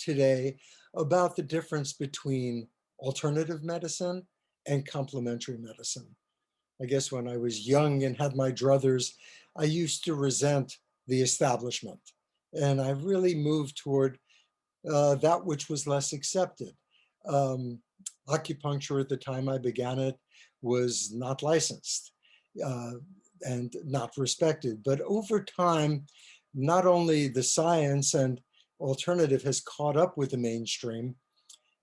today about the difference between alternative medicine and complementary medicine. I guess when I was young and had my druthers, I used to resent the establishment. And I really moved toward that which was less accepted. Um, Acupuncture at the time I began it was not licensed uh, and not respected. But over time, not only the science and alternative has caught up with the mainstream,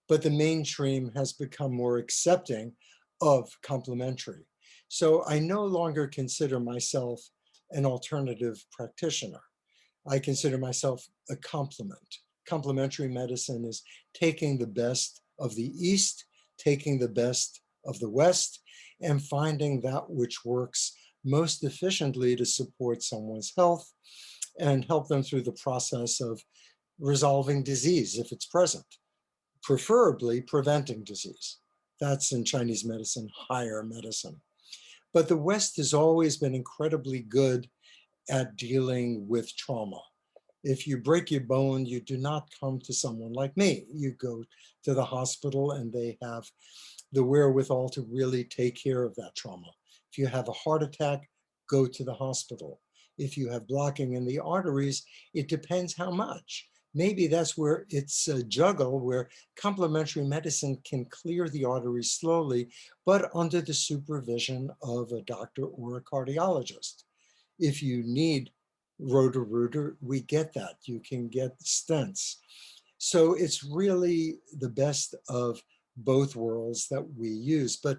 but the mainstream has become more accepting of complementary. So I no longer consider myself an alternative practitioner. I consider myself a complement. Complementary medicine is taking the best of the East, taking the best of the West, and finding that which works most efficiently to support someone's health and help them through the process of resolving disease if it's present, preferably preventing disease. That's in Chinese medicine, higher medicine. But the West has always been incredibly good at dealing with trauma. If you break your bone, you do not come to someone like me. You go to the hospital and they have the wherewithal to really take care of that trauma. If you have a heart attack, go to the hospital. If you have blocking in the arteries, it depends how much. Maybe that's where it's a juggle where complementary medicine can clear the arteries slowly, but under the supervision of a doctor or a cardiologist. If you need rotor-rooter, we get that. You can get stents. So it's really the best of both worlds that we use. But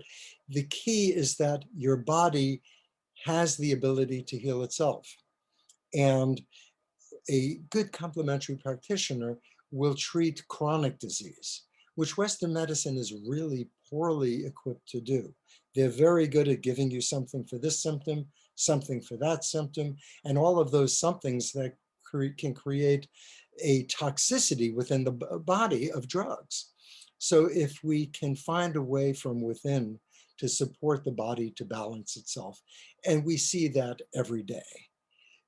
the key is that your body has the ability to heal itself. And a good complementary practitioner will treat chronic disease, which Western medicine is really poorly equipped to do. They're very good at giving you something for this symptom, something for that symptom, and all of those somethings that can create a toxicity within the body of drugs. So if we can find a way from within to support the body to balance itself, and we see that every day.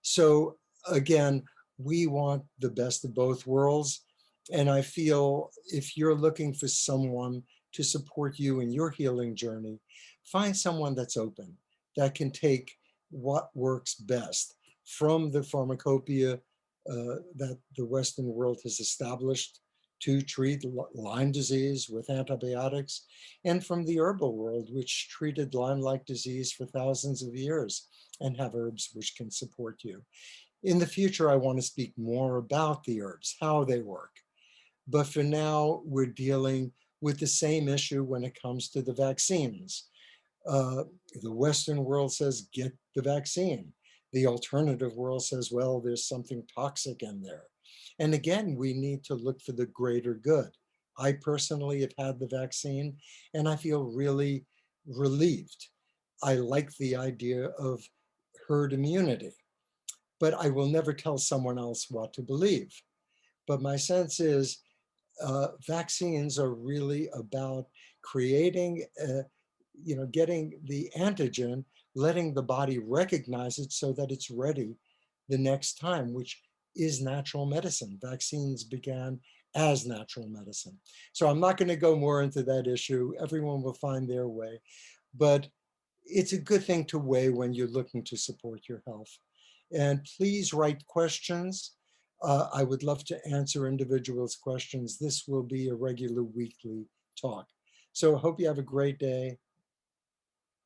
So again, we want the best of both worlds. And I feel if you're looking for someone to support you in your healing journey, find someone that's open, that can take what works best from the pharmacopoeia that the Western world has established to treat Lyme disease with antibiotics, and from the herbal world, which treated Lyme-like disease for thousands of years and have herbs which can support you. In the future, I want to speak more about the herbs, how they work. But for now, we're dealing with the same issue when it comes to the vaccines. Uh, the Western world says, get the vaccine. The alternative world says, well, there's something toxic in there. And again, we need to look for the greater good. I personally have had the vaccine and I feel really relieved. I like the idea of herd immunity, but I will never tell someone else what to believe. But my sense is vaccines are really about creating, getting the antigen, letting the body recognize it so that it's ready the next time, which is natural medicine. Vaccines began as natural medicine. So I'm not going to go more into that issue. Everyone will find their way. But it's a good thing to weigh when you're looking to support your health. And please write questions. I would love to answer individuals' questions. This will be a regular weekly talk. So I hope you have a great day.